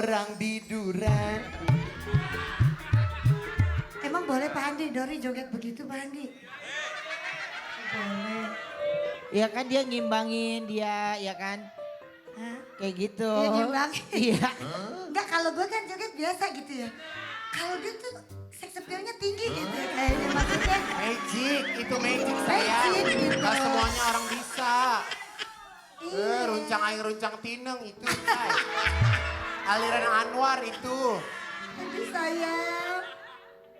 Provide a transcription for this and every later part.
orang biduran. Emang boleh Pak Andi, Dori joget begitu Pak Andi? Boleh. Ya kan dia ngimbangin dia, ya kan? Hah? Kayak gitu. Iya ngimbangin. Iya. Enggak, kalau gue kan joget biasa gitu ya. Kalau dia tuh sex appeal-nya tinggi gitu ya kayaknya maksudnya. Magic, itu magic saya. Magic gitu. Gak semuanya orang bisa. Iya. Runcang aing runcang tineng itu. Say. Aliran Anwar itu. Tapi saya.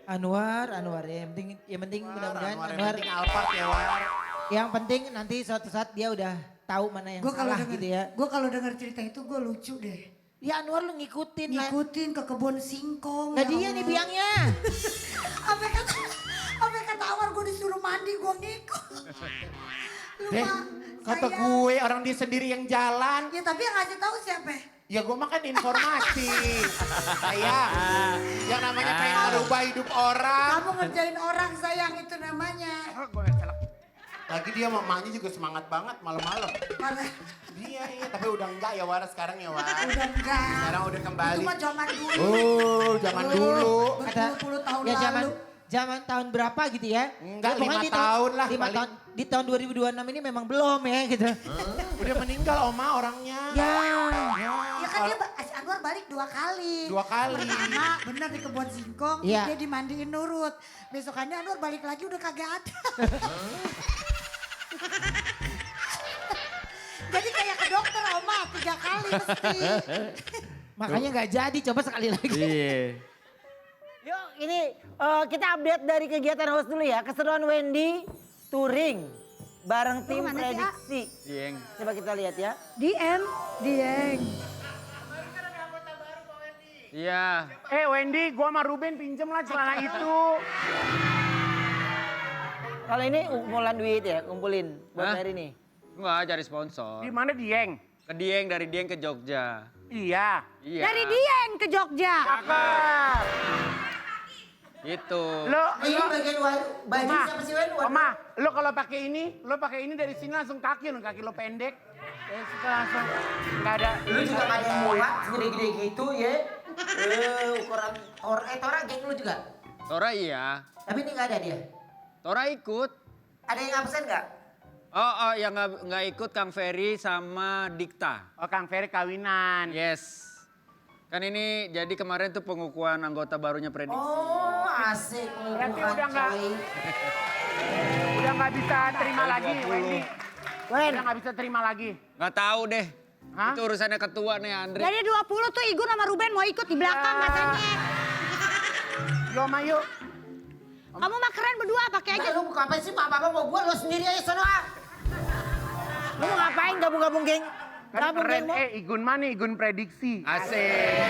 Anwar ya. Yang penting mudah-mudahan Anwar, yang Anwar. penting Alphard ya War. Yang penting nanti suatu saat dia udah tahu mana yang Gue kalau salah denger, gitu ya. gue kalau denger cerita itu gue lucu deh. Ya Anwar lu ngikutin lah. Ngikutin ke kebun singkong. Nah ya dia Allah. nih biangnya. Apa kata Awar gue disuruh mandi gue ngikut. Deh, kata gue orang dia sendiri yang jalan. Ya tapi yang ngasih tahu siapa? Ya gue makan informasi. Sayang, yang namanya pengen merubah hidup orang. Kamu ngerjain orang sayang itu namanya. Lagi dia mamanya juga semangat banget malam-malam. Mana? Iya, tapi udah enggak ya Wara sekarang ya Wara. Udah enggak. Sekarang udah kembali. Itu mah zaman dulu. Oh, zaman dulu. Berpuluh-puluh tahun Ya lalu. zaman tahun berapa gitu ya? Enggak, Ya, pokoknya 5 di tahun lah 5 paling. tahun. Di tahun 2026 ini memang belum ya gitu. Udah meninggal Oma orangnya. Ya. Ya kan dia si Anwar balik 2 kali. 2 kali. Pertama bener di kebun singkong, Iya. dia dimandiin nurut. Besokannya Anwar balik lagi udah kagak ada. Jadi kayak ke dokter Oma 3 kali mesti. Makanya nggak jadi, coba sekali lagi. Iya. Yuk ini kita update dari kegiatan host dulu ya. Keseruan Wendy touring bareng tim kemana sih, A? prediksi. Dieng. Coba kita lihat ya. Dieng. Iya. Wendy, gua sama Ruben pinjem lah celana itu. Kalau ini kumpulan duit ya, kumpulin buat Hah? hari ini. Enggak, cari sponsor. Di mana Dieng? Ke Dieng, dari Dieng ke Jogja. Iya. Iya. Dari Dieng ke Jogja. Itu. Lo, Ini bagian baju Oma, siapa sih Wen? Oma, lo kalau pakai ini, dari sini langsung kaki lo pendek. Dari situ langsung nggak ada. Lu juga ada yang muat gede-gede gitu ya. Ukuran Tora geng lu juga. Tora iya. Tapi ini nggak ada dia. Tora ikut. Ada yang absen nggak? Oh, yang nggak ikut Kang Ferry sama Dikta. Oh, Kang Ferry kawinan. Yes. Kan ini jadi kemarin tuh pengukuhan anggota barunya prediksi. Oh asik. Berarti Bukan, udah nggak- coy. Udah nggak bisa terima lagi, 20. Wendy. Wen, Udah nggak bisa terima lagi. Nggak tahu deh. Hah? Itu urusannya ketua nih Andre. Jadi 20 tuh Igun sama Ruben mau ikut di belakang katanya. Yo, Oma, yuk. Kamu mah keren berdua pakai aja. Lu buka apa sih? Apa-apa mau gua, lu sendiri aja sono ah. lu mau ngapain gabung-gabung geng? Kan Gabung keren, geng mau. Igun mana? Igun prediksi. Asik.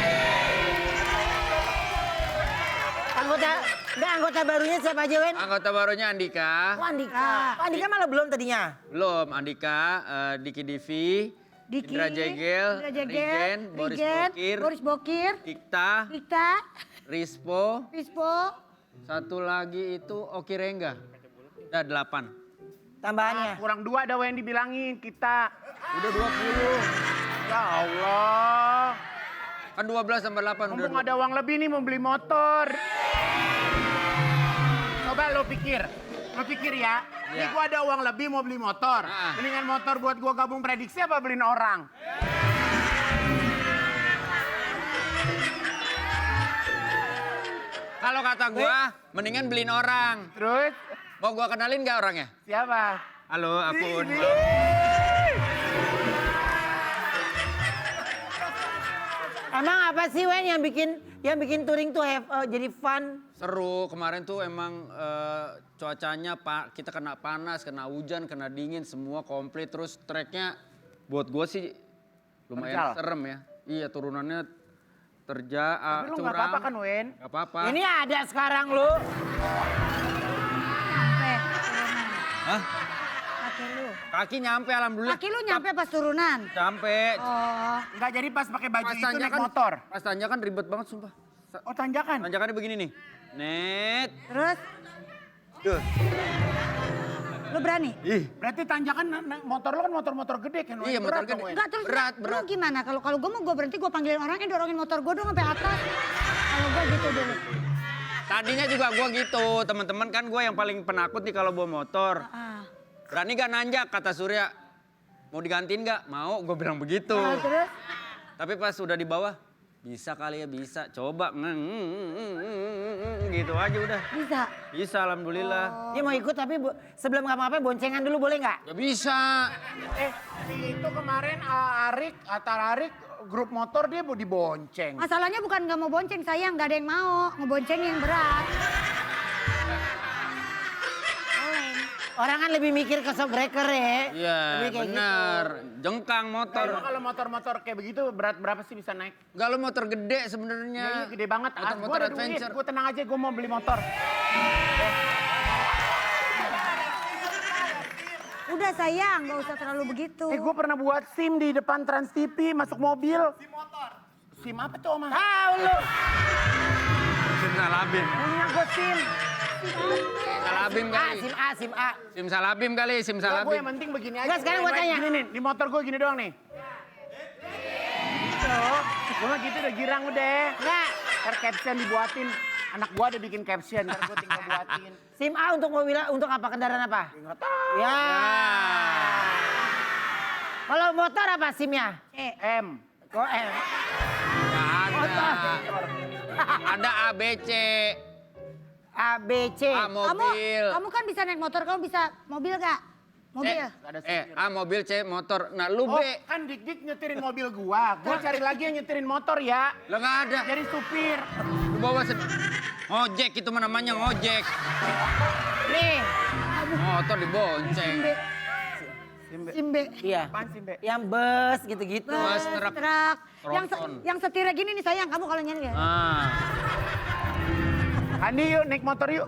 Anggota barunya siapa aja Wen? Anggota barunya Andika. Oh Andika. Oh, Andika malah belum tadinya. Belum, Andika, Diki Divi, Indra Jegel, Rigen, Boris Bokir, Dikta, Rispo, satu lagi itu Oki Rengga. Udah 8. Tambahannya. Kurang 2 ada yang dibilangin kita. Udah 20. Ya Allah. Kan 12 tambah 8 udah. Mumpung ada uang lebih nih mau beli motor. Coba lo pikir ya. Ini Iya. gua ada uang lebih mau beli motor. Ah. Mendingan motor buat gua gabung prediksi apa beliin orang? Kalau kata gua, mendingan beliin orang. Terus Mau gua kenalin gak orangnya? siapa? Halo, aku Un. Emang apa sih Wen yang bikin touring tuh jadi fun? Seru, kemarin tuh emang cuacanya kita kena panas, kena hujan, kena dingin, semua komplit. Terus treknya buat gue sih lumayan Terjal. serem ya. Iya turunannya Tapi lu nggak curang. apa-apa kan Wen? Gak apa-apa. Ini ada sekarang lu. Hah? Kaki lu. Kaki nyampe alhamdulillah. Kaki lu nyampe pas turunan. Nyampe. Oh. Enggak, jadi pas pakai baju Pas itu naik tanjakan, motor. pas tanjakan ribet banget sumpah. Oh, tanjakan. Tanjakannya begini nih. Net. Terus Duh. Lo berani? Ih, Berarti tanjakan motor lo kan motor-motor gede kan? iya motor Berat gede. dong, Wen. Enggak, terus Berat, lo berat. gimana? Kalau gue mau gue berhenti, gue panggilin orangnya dorongin motor gue dong sampai atas. Kalau gue gitu dulu. Tadinya juga gua gitu, teman-teman kan gua yang paling penakut nih kalau bawa motor. Ah. Berani gak nanjak, kata Surya. Mau digantiin gak? Mau, gue bilang begitu. Nah, terus? Tapi pas udah di bawah, bisa kali ya, bisa. Coba, gitu aja udah. Bisa. Bisa, alhamdulillah. Dia mau ikut tapi sebelum ngapa-ngapain boncengan dulu boleh nggak? Ya bisa. Itu kemarin Arik grup motor dia mau dibonceng. Masalahnya bukan nggak mau bonceng, sayang. Nggak ada yang mau. Ngebonceng yang berat. Orang kan lebih mikir ke shock breaker ya. Iya, Lebih kayak bener. Jengkang Kalau motor. kalau motor-motor kayak begitu berat berapa sih bisa naik? Gak lo motor gede Ya, sebenarnya. iya gede banget. Motor-motor Gue ada duit, adventure. gue tenang aja, gue mau beli motor. Udah sayang, nggak usah terlalu begitu. Gue pernah buat SIM di depan Trans TV, masuk mobil. SIM motor. SIM apa tuh, Oma? Tahu lu. Sim Salabim. Punya gue SIM. Salabim kali. SIM A, SIM A. Sim Salabim kali, Sim Gue Salabim. yang penting begini aja. Enggak, sekarang gua tanya. Gini nih, di motor gue gini doang nih. Gitu. Gue mah gitu udah girang udah. Enggak. Ntar caption dibuatin. Anak gue ada bikin caption, ntar gue tinggal buatin. SIM A untuk mobil, untuk apa? Kendaraan apa? Nggak tahu. Ya. Kalau motor apa SIM-nya? M. Kok M? Gak ada. Ada ABC. A, B, C. A mobil. Kamu kan bisa naik motor, kamu bisa mobil gak? Mobil. A mobil, C motor. Nah lu Oh, B. kan dik-dik nyetirin mobil gua. Gua cari lagi yang nyetirin motor ya. Lah nggak ada. Jadi supir. Lu bawa ngojek itu mah namanya ngojek. Nih. Motor dibonceng. SIM B. Iya. Apaan sih, Mbak? Yang bus gitu-gitu. Bus, truk. Tronton. Yang setirnya gini nih sayang, kamu kalau nyanyi ya. Ah. Andi yuk naik motor yuk.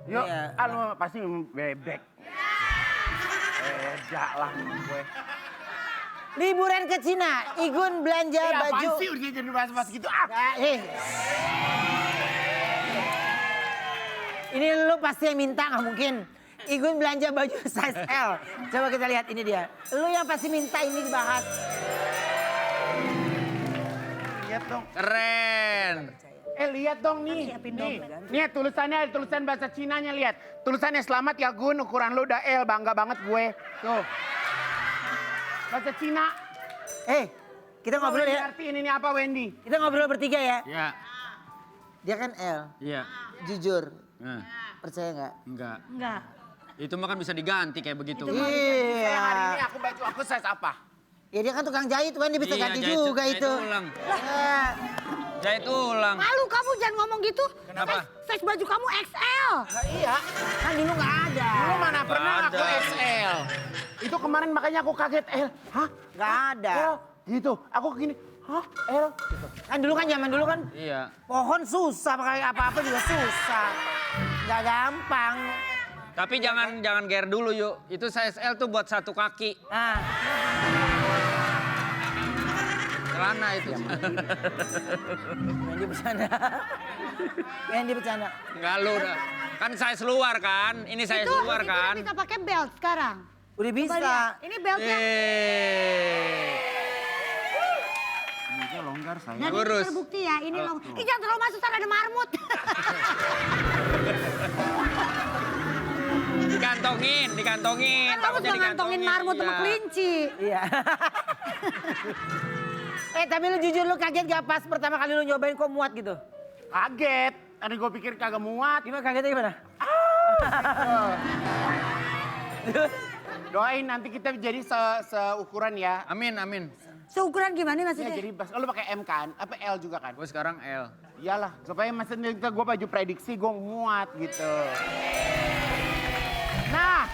Yuk, Iya. lu pasti bebek. Beda lah gue. Liburan ke Cina, Igun belanja baju. Apaan sih udah jadi bahas-bahas gitu? Ah. Ini lu pasti yang minta, nggak mungkin. Igun belanja baju size L. Coba kita lihat, ini dia. Lu yang pasti minta ini dibahas. Lihat dong. Keren. Lihat dong nih. Nih tulisannya ada tulisan bahasa Cinanya lihat. Tulisannya selamat ya Gun, ukuran lu udah L, bangga banget gue. Tuh. Bahasa Cina. Kita ngobrol ya. Arti ini apa Wendy? Kita ngobrol bertiga ya. Ya. Dia kan L. Iya. Jujur. Nah, Percaya nggak? enggak. Enggak. Itu mah kan bisa diganti kayak begitu. Sayang hari ini Iya. aku baju aku size apa? Ya dia kan tukang jahit, Wen. Dia bisa Iya, ganti jahit- juga jahit itu. ulang. Nah, Jahit ulang. Malu kamu jangan ngomong gitu. Kenapa? Size baju kamu XL. Iya. kan dulu nggak ada. Lu mana pernah ada. aku XL? Itu kemarin makanya aku kaget L. Hah? Nggak ada. L? Gitu. Aku gini. Hah? L? Kan dulu kan zaman dulu kan Iya. pohon susah, pakai apa-apa juga susah. Nggak gampang. Tapi jangan ger dulu yuk. Itu size L tuh buat satu kaki. Nah, Celana itu. Wendy bercanda. Wendy bercanda. Enggak lu udah. Kan size luar kan. Ini size luar Itu kan. udah bisa pakai belt sekarang. Udah Coba bisa. lihat. Ini beltnya. Ini longgar saya. Dan Lurus. ini terbukti ya, ini long. Ih jangan terlalu masuk, sana ada marmut. Dikantongin. Kan kamu Takutnya suka ngantongin marmut sama iya. kelinci. Iya. Tapi lu jujur, lu kaget gak pas pertama kali lu nyobain kok muat gitu? Kaget. Tadi gue pikir kagak muat. Gimana kagetnya gimana? Doain nanti kita jadi seukuran ya. Amin, amin. Seukuran gimana Ya maksudnya? jadi lu pakai M kan? Apa L juga kan? Gue sekarang L. Iyalah, supaya maksudnya gue baju prediksi gue muat gitu. Nah,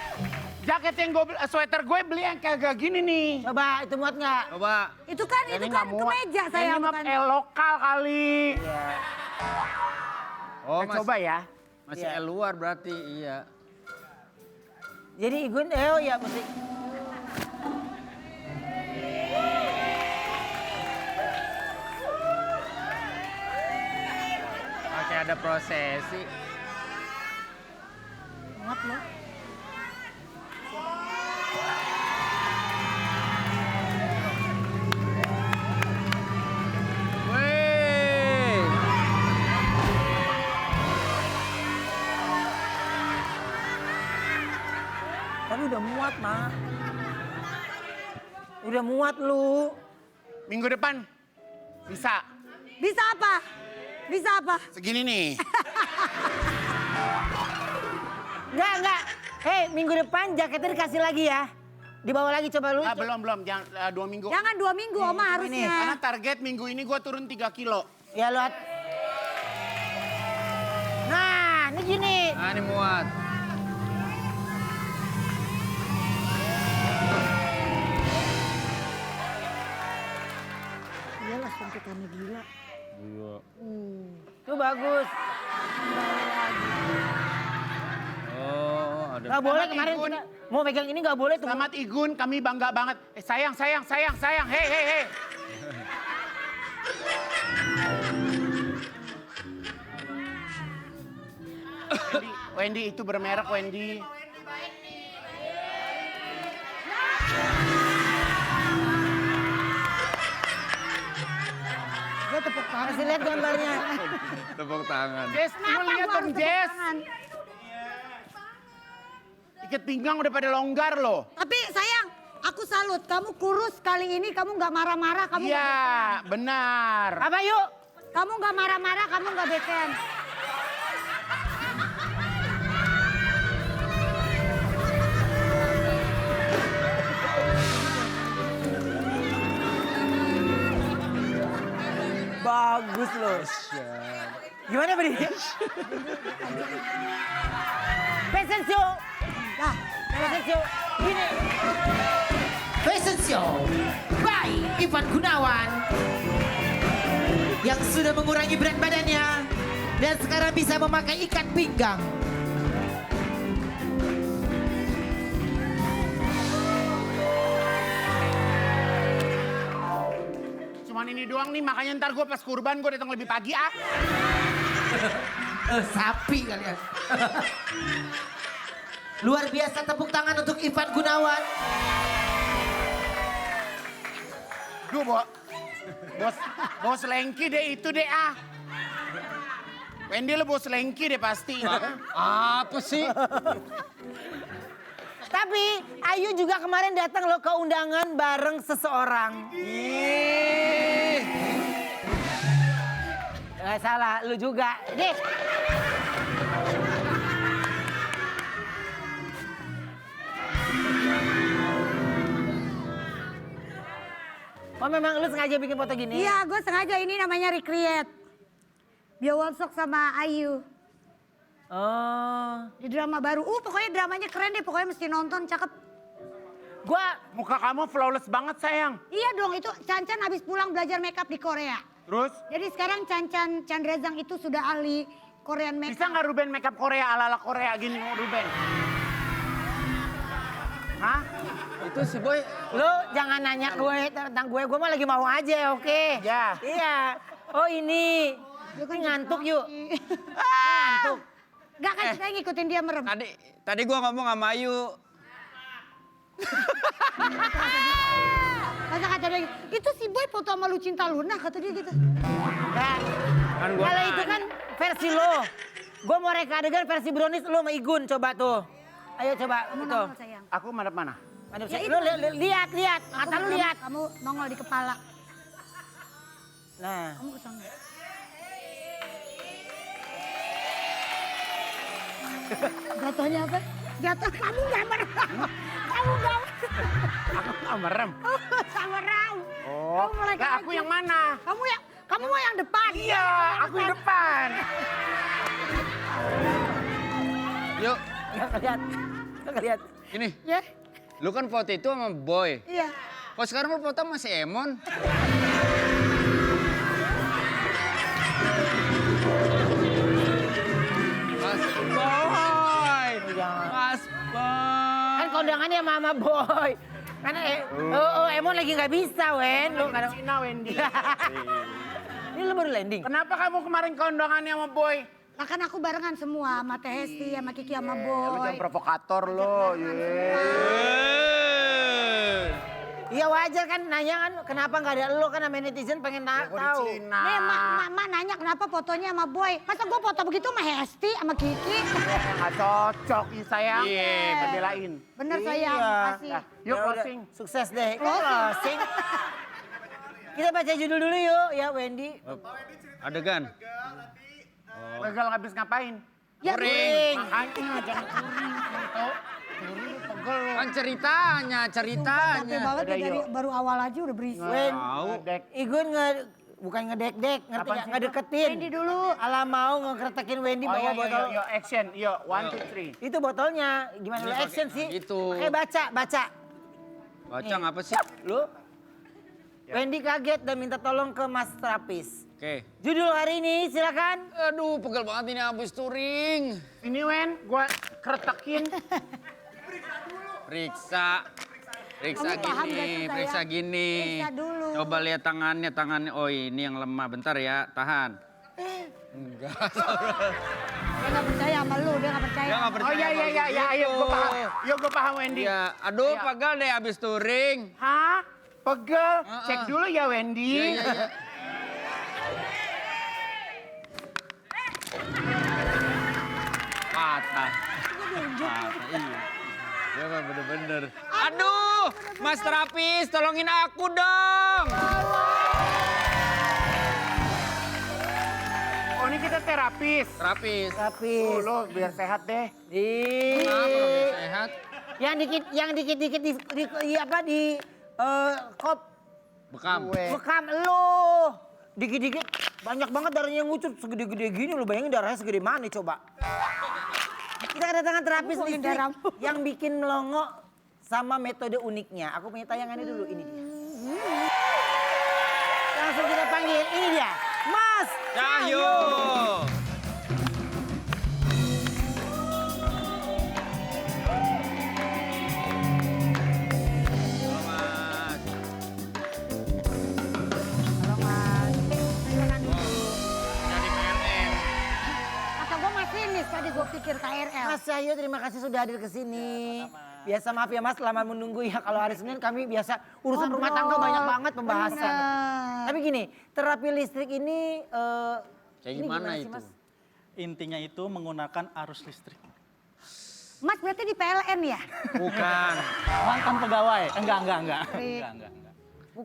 jaket yang gue sweater gue beli yang kagak gini nih. Coba, itu muat nggak? Coba. Itu kan Ini nggak muat. kemeja saya Ini mah bukan. L lokal kali. Oh, Coba ya. Masih Iya. L luar berarti, iya. Jadi Igun, oh ya mesti. Pakai ada prosesi. Muat loh. Tapi udah muat, Mak. Udah muat lu. Minggu depan bisa. Bisa apa? Bisa apa? Segini nih. Enggak. Hei, minggu depan jaketnya dikasih lagi ya. Dibawa lagi coba lu. Belum. Jangan 2 minggu. Jangan 2 minggu Oma harusnya. Karena target minggu ini gue turun 3 kilo. Ya lu. Nah, ini gini. Nah ini muat. Iyalah suntikannya gila. Iya. Tuh bagus. Oh ada. Gak boleh Selamat kemarin Igun. kita mau pegang ini gak boleh tuh. Selamat Igun, kami bangga banget. Sayang. Hei. Wendy, itu bermerek Wendy. Gue tepuk tangan. Kasih lihat gambarnya. Tepuk tangan. Jess, lu lihat dong Jess. Ikat pinggang udah pada longgar loh. Tapi sayang, aku salut. Kamu kurus kali ini, kamu nggak marah-marah, kamu nggak Iya, bekean. benar. Apa yuk? Kamu nggak marah-marah, kamu nggak bekean. Bagus loh. Gimana Bri? Fashion show. Nah, Fashion show. Gini. Fashion Show by Ivan Gunawan yang sudah mengurangi berat badannya dan sekarang bisa memakai ikat pinggang. Cuman ini doang nih, makanya ntar gue pas kurban gue datang lebih pagi ah. Sapi kalian. Luar biasa, tepuk tangan untuk Ivan Gunawan. Duh, bos lengki deh itu deh ah. Wendy lo bos lengki deh pasti. Apa sih? Tapi Ayu juga kemarin datang loh ke undangan bareng seseorang. Gak salah, lu juga. Deh. Oh memang lu sengaja bikin foto gini? iya gue sengaja, ini namanya recreate. Bio Walsok sama Ayu. Oh. Di drama baru. Pokoknya dramanya keren deh, pokoknya mesti nonton, cakep. Gua Muka kamu flawless banget sayang. Iya dong, itu Chan habis pulang belajar makeup di Korea. Terus Jadi sekarang Chan Chandrazang itu sudah ahli Korean makeup. bisa nggak Ruben makeup Korea ala-ala Korea gini Ruben? Hah? Itu si Boy. lu jangan nanya gue tentang gue mah lagi mau aja, oke? Ya. Iya. Oh ini. Dia kan Ini ngantuk yuk. jadi- Ngantuk. Gak kan kita ngikutin dia merem. Tadi gua ngomong sama Ayu. Masa kata dia, itu si Boy foto sama Lucinta Luna, kata dia gitu. Nah, kalau itu kan versi lo. Gue mau reka adegan versi Brownies lo sama Igun, coba tuh. Ayo coba, Kamu itu. nongol sayang. Aku madep mana? Madep Ya, saya. itu. Lu lihat, mata lu lihat. Kamu nongol di kepala. Nah, Kamu kesana. Jatuhnya apa? Jatuh kamu gak merem. Kamu gak Aku nggak merem. sama Ram. Oh, Kamu mulai lah aku kaget. yang mana? Kamu mau yang depan. Iya, aku yang depan. Yuk, nggak ngeliat. Nggak ngeliat. ini. Ya, Lu kan foto itu sama Boy. iya. Kok sekarang lu foto sama si Emon? Mas Boy! Mas Boy! Kan kondangannya sama Mama Boy. Karena Emon lagi nggak bisa, Wen. Lu kadang... Cina Wendy. Ini lu baru landing. Kenapa kamu kemarin kondangannya sama Boy? Lah kan aku barengan semua, sama Teh Hesti, sama Kiki, sama Lu Boy. jangan provokator lo. Iya wajar kan nanya kan kenapa nggak ada lo kan sama netizen pengen tahu. Nih mak nanya kenapa fotonya sama Boy. Masa gue foto begitu sama Hesti sama Kiki. Nggak cocok ih sayang. Iya. Belain. Bener sayang, Iya. makasih. Nah, yuk Ya udah, closing. Sukses deh. Closing. Kita baca judul dulu yuk ya Wendy. Adegan. Gagal habis ngapain? Ya, Touring. Makanya jangan touring. Touring pegel lo. Kan ceritanya. capek banget Udah, ya dari yuk. baru awal aja udah berisik. Wen, Ngedek. Igun bukan ngedek-dek, ngerti Apaan nggak? sih? Ngedeketin. Wendy dulu. Alah mau ngekretakin Wendy Oh bawa iya, botol. yo, action. Yo, 1, 2, 3. Itu botolnya. Gimana lu action sih? gitu. Oke baca. Baca apa sih? Lu? Wendy kaget dan minta tolong ke Mas Trapis. Oke. Judul hari ini silakan. Aduh, pegel banget ini habis touring. Ini Wen, gua kretekin. Periksa. Periksa Kamu paham gak gini, sih, periksa sayang? gini. Periksa dulu. Coba lihat tangannya. Oh ini yang lemah. Bentar ya, tahan. Enggak. Dia nggak percaya sama lu, dia nggak percaya. Dia nggak Oh percaya iya, kalau iya, gitu. ayo gua paham. Yo, gua paham Wendy. Iya, aduh Iya. pegel deh habis touring. Hah? Pegel? Heeh. Cek dulu ya Wendy. Iya. Patah. Iya. Ya mah bener-bener. Aduh, Mas Trapis, tolongin aku dong. Oh ini kita terapis. Trapis. Oh, Trapis. lo biar sehat deh. Kenapa lebih sehat? Yang dikit-dikit di kop Bekam. bekam lo. Dikit-dikit banyak banget darahnya yang ngucur segede-gede gini lo bayangin darahnya segede mana coba. Kita kedatangan terapis Ngomongin listrik darah. yang bikin melongo sama metode uniknya. Aku punya tayangannya dulu, ini dia. Langsung kita panggil, ini dia. Mas Cahyo. Halo, Mas. Halo Mas. Silakan. Dari PLN. Kata gue masinis tadi gue pikir KRL. Mas Cahyo, terima kasih sudah hadir ke sini. Biasa maaf ya Mas, lama menunggu ya. Kalau hari Senin kami biasa urusan rumah tangga banyak banget pembahasan. Bener. Tapi gini, terapi listrik ini Kayak ini gimana sih, itu? Mas? Intinya itu menggunakan arus listrik. Mas berarti di PLN ya? Bukan. Mantan pegawai? Enggak. Enggak.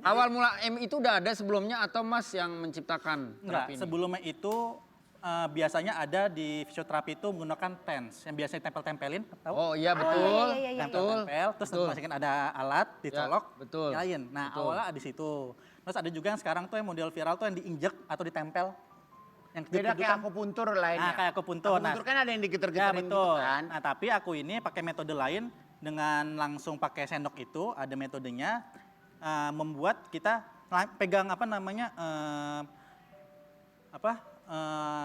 Awal mula M itu udah ada sebelumnya atau Mas yang menciptakan Enggak, terapi ini? sebelumnya itu biasanya ada di fisioterapi itu menggunakan TENS yang biasanya tempel-tempelin, tahu? Oh iya betul. iya. Betul. Tempel, terus Betul. masukin ada alat, dicolok, betul. nyalain. Nah Betul. awalnya ada di situ. Terus ada juga yang sekarang tuh yang model viral tuh yang diinjek atau ditempel. Yang Beda kayak kedip-kedipan. akupuntur lainnya. Nah kayak akupuntur. Akupuntur kan ada yang Ya digeter-geterin gitu betul. kan. Nah tapi aku ini pakai metode lain dengan langsung pakai sendok itu ada metodenya membuat kita pegang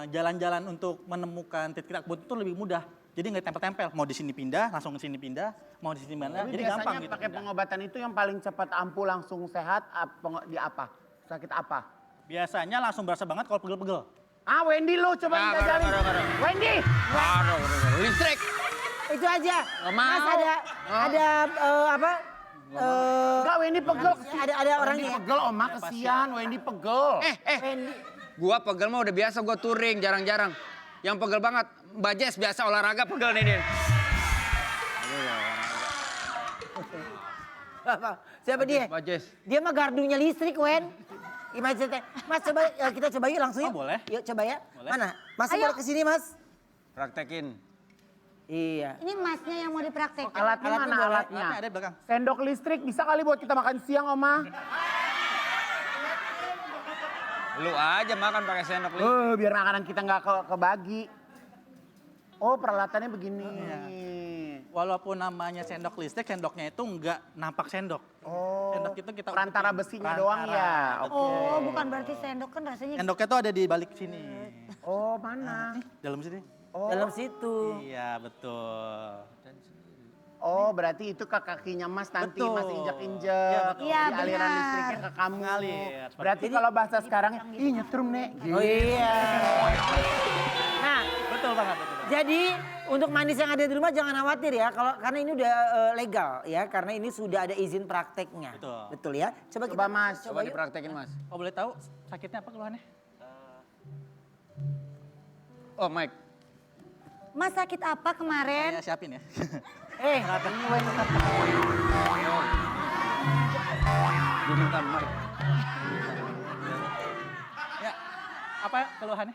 jalan-jalan untuk menemukan titik akupuntur lebih mudah. Jadi nggak tempel-tempel. Mau di sini pindah, langsung ke sini pindah, mau di sini mana. Tapi Jadi biasanya gampang gitu. pakai pindah. pengobatan itu yang paling cepat ampuh langsung sehat di apa? Sakit apa? Biasanya langsung berasa banget kalau pegel-pegel. Ah Wendy lo coba Ah, jajalin. karo. Wendy! Aduh, listrik. Itu aja. Nggak Mas mau. ada apa? Enggak Wendy pegel. Ada orangnya. Wendy pegel Oma kesian Wendy pegel. Wendy. Gua pegel mah udah biasa, gua touring jarang-jarang. Yang pegel banget, Mbak Jess biasa olahraga pegel nih dia. Siapa dia? Mbak Jess. Dia mah gardunya listrik, Wen. Gimana ceritanya? Mas coba kita coba yuk langsung yuk. Oh, boleh. Yuk coba ya. Boleh. Mana? Mas Ayo. boleh kesini Mas? Praktekin. Iya. Ini masnya yang mau dipraktek. Alatnya Alatnya mana boleh. alatnya? Alatnya ada di belakang. Sendok listrik bisa kali buat kita makan siang Oma. Lu aja makan pakai sendok listrik. Biar makanan kita nggak kebagi. Oh peralatannya begini. Walaupun namanya sendok listrik, sendoknya itu nggak nampak sendok. Oh. Sendok itu kita perantara utuhin. besinya doang ya. Oke. Oh bukan berarti sendok kan rasanya. Sendoknya tuh ada di balik sini. Oh mana? Dalam sini. Oh. Dalam situ. Iya, betul. Oh berarti itu ke kakinya Mas nanti Betul. Mas injek-injek. Iya, betul. Iya, Jadi aliran benar. listriknya ke kamu. Ngalir. Berarti kalau bahasa sekarang, ih nyetrum nek. Oh iya. Nah, Betul banget, betul. jadi Untuk manis yang ada di rumah jangan khawatir ya, karena ini udah legal ya, karena ini sudah ada izin prakteknya. Betul. Ya. Coba Mas. Coba dipraktekin Mas. Oh boleh tahu sakitnya apa keluhannya? Oh Mike. Mas sakit apa kemarin? Saya siapin ya. Ini Wen. Gue minta Mike. Ya, apa keluhannya?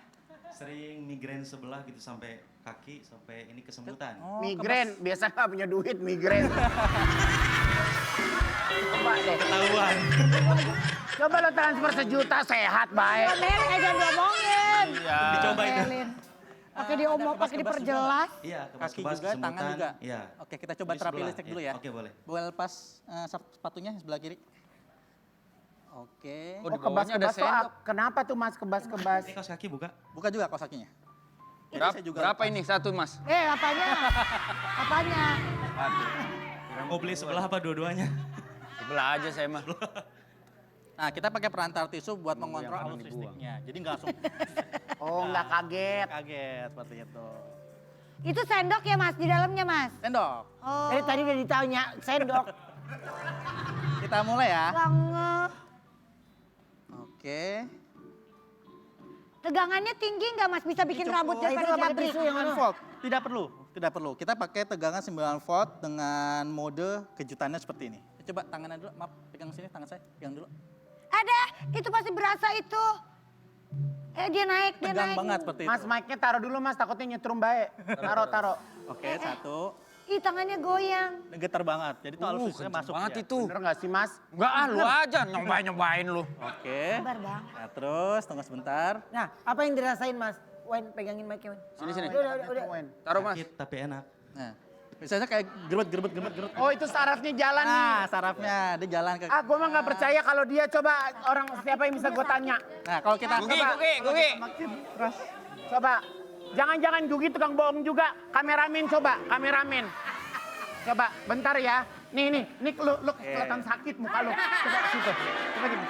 Sering migrain sebelah gitu sampai kaki, sampai ini kesemutan. Migrain, biasa nggak punya duit migrain. Coba deh. Ketahuan. Coba lo transfer 1 juta sehat baik. Melek aja diomongin. Dicoba itu. Pakai diomong, pakai diperjelas. Iya, Kaki kebas-kebas, juga, tangan kesemutan. juga. Iya. Oke, kita coba Di terapi sebelah, listrik iya. dulu ya. Oke, boleh. Boleh lepas sepatunya sebelah kiri. Oke. Oh, Oh di bawahnya ada kebas-kebas tuh, sendok. kenapa tuh Mas kebas-kebas? Ini kaos kaki buka. Buka juga kaos kakinya. Berapa ini? 1 Mas? Apanya? Apanya? Mau beli sebelah apa dua-duanya? Sebelah aja saya mah. Nah, kita pakai perantar tisu buat mengontrol yang arus kanan dibuang. listriknya. Jadi nggak langsung Oh nggak kaget. kaget seperti itu. Itu sendok ya Mas, di dalamnya Mas? Sendok. Oh. Dari tadi udah ditanya, sendok. Kita mulai ya. Banget. Oke. Tegangannya tinggi nggak Mas? Bisa bikin rambutnya Itu pada apa jadi? tisu yang 9 mana? volt. Tidak perlu. Tidak perlu. Kita pakai tegangan 9 volt dengan mode kejutannya seperti ini. Coba tangannya dulu, maaf pegang sini tangan saya, pegang dulu. Ada, itu pasti berasa itu. Dia naik, dia Tegang naik. banget seperti itu. Mas mic-nya taruh dulu Mas, takutnya nyetrum baik. Taruh. Oke, 1. Ih, tangannya goyang. Getar banget. Jadi itu arus listriknya Kenceng masuk banget ya. itu. Bener nggak sih Mas? Enggak lu aja nyobain lu. Oke. Sabar Bang. Nah, terus tunggu sebentar. Nah, apa yang dirasain Mas? Wen, pegangin mic-nya Wen. Sini. Udah. Taruh Mas. Sakit tapi enak. Nah, biasanya kayak gerbet. Oh itu sarafnya jalan nih. Nah, sarafnya dia jalan ke. Ah gue mah nggak percaya kalau dia coba orang siapa yang bisa gue tanya. Nah, kalau kita Gugi. Coba. Jangan-jangan Gugi tukang bohong juga. Kameramen coba, kameramen. Coba, bentar ya. Nih, lu kelihatan sakit muka lu. Coba situ. Coba gini.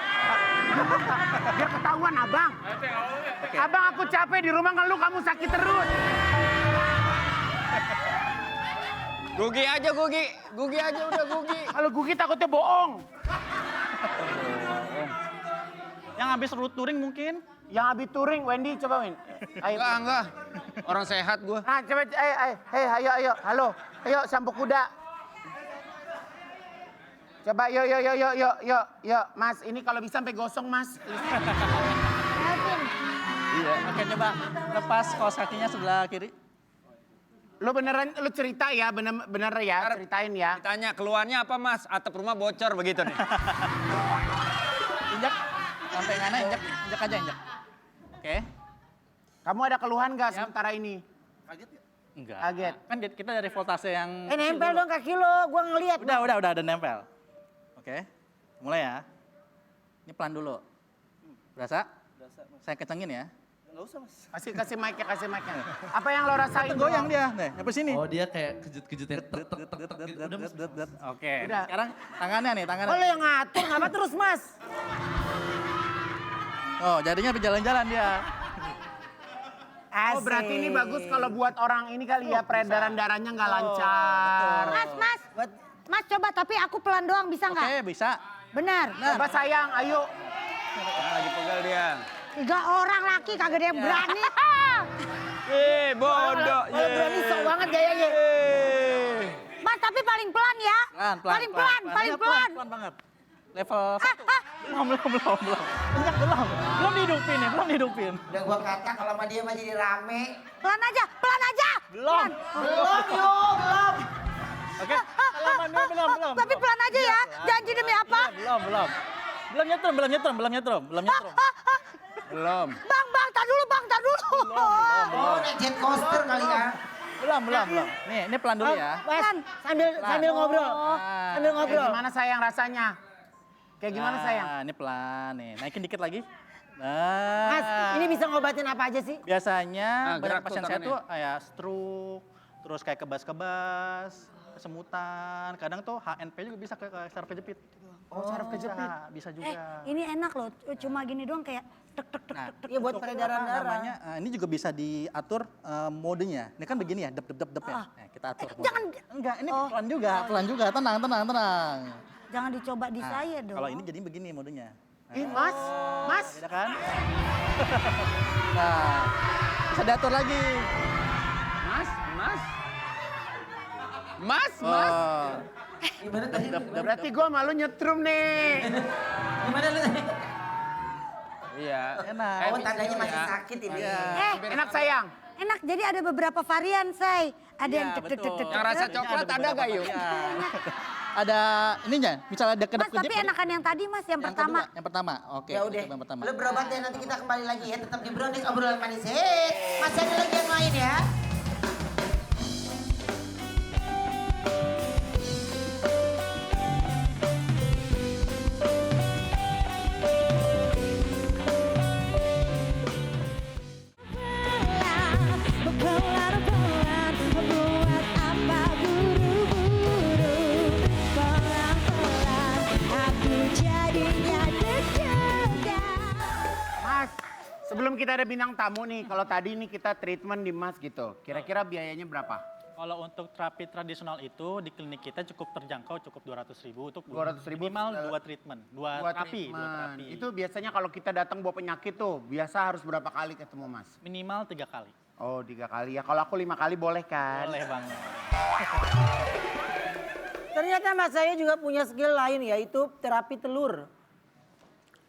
Biar ketahuan abang. Abang aku capek di rumah ngeluh kamu sakit terus. Gugi aja udah Gugi. Kalau Gugi takutnya bohong. yang habis road touring mungkin. Yang habis touring, Wendy coba Win. Ayo. Enggak. Orang sehat gua. Nah, coba, ayo, halo, ayo sampo kuda. Coba, yuk, Mas, ini kalau bisa sampai gosong, Mas. Iya. Oke, coba lepas kaos kakinya sebelah kiri. Lu beneran, lu cerita ya, bener ya, ceritain ya. Ditanya keluhannya apa Mas? Atap rumah bocor begitu nih. Injak, sampai mana injak aja. Oke. Kamu ada keluhan nggak sementara ini? Enggak. Kaget. Kan kita dari voltase yang Nempel dong kaki lo, gua ngeliat. Udah ada nempel. Oke. Mulai ya. Ini pelan dulu. Berasa? Berasa. Saya kencengin ya. Kasih mic-nya. Apa yang lo rasain? Goyang dia. Nih, sampai sini. Oh dia kayak kejut-kejut yang tek gitu. Udah Mas. Oke. Udah. Sekarang tangannya nih, tangannya. Oh lo yang ngatur, ngapa terus Mas? Oh, jadinya berjalan-jalan dia. Oh berarti ini bagus kalau buat orang ini kali ya, peredaran darahnya nggak lancar. Mas coba tapi aku pelan doang bisa nggak? Oke, bisa. Benar. Coba sayang, ayo. Lagi pegal dia. 3 orang laki kagak ada yang berani. Bodoh. Kalau berani sok banget gayanya. Mas tapi paling pelan ya. Paling pelan. Pelan banget. Level 1. Belum. Belum dihidupin. Udah gua kata kalau sama dia mah jadi rame. Pelan aja. Belum. Oke. Salamannya belum. Tapi pelan aja ya. Janji demi apa? Belum. Belum nyetrum. Belum. Bang, tar dulu. Oh, naik jet coaster kali ya. Belum. Nih, ini pelan dulu ya. Mas, sambil ngobrol. Sambil Kayak ngobrol. gimana sayang rasanya? Kayak gimana sayang? Nah, ini pelan nih. Naikin dikit lagi. Mas, Nah. ini bisa ngobatin apa aja sih? Biasanya Nah, banyak gerak tuh pasien saya tangannya. tuh kayak stroke, terus kayak kebas-kebas, kesemutan. Kadang tuh HNP juga bisa ke saraf kejepit. Oh, saraf kejepit. Bisa juga. Ini enak loh, cuma gini doang kayak tek tek tek Nah, tek tek. Iya buat untuk peredaran apa darah. namanya, ini juga bisa diatur modenya. Ini kan begini ya, dep ya. Nah, kita atur. mode. jangan. Enggak, ini Oh. pelan juga. Tenang. Jangan dicoba di Nah, saya dong. kalau ini jadi begini modenya. Ih, Mas. Beda kan? Nah, bisa diatur lagi. Mas. Oh. Gimana tadi? Berarti gua malu nyetrum nih. Gimana lu tadi? Iya. Enak. Oh, tandanya masih sakit ini. Enak sayang. Enak, jadi ada beberapa varian, say. Ada yang tek tek tek tek. Yang rasa tek. coklat ada gak yuk? Ada ininya, misalnya ada kedap Mas, tapi enakan yang tadi, Mas, yang pertama. Yang pertama, oke. Ya kita udah. coba yang pertama. Lu berobat ya, nanti kita kembali lagi ya. Tetap di Brownies obrolan manis. Masih ada lagi yang lain ya. Mas, sebelum kita ada bintang tamu nih, kalau tadi nih kita treatment di Mas gitu. Kira-kira biayanya berapa? Kalau untuk terapi tradisional itu di klinik kita cukup terjangkau, cukup 200.000 untuk 200.000 minimal 2 treatment, 2 Dua terapi, 2 treatment. terapi. Itu biasanya kalau kita datang bawa penyakit tuh, biasa harus berapa kali ketemu Mas? Minimal 3 kali. Oh, 3 kali ya. Kalau aku 5 kali boleh kan? Boleh banget. Ternyata Mas saya juga punya skill lain yaitu terapi telur.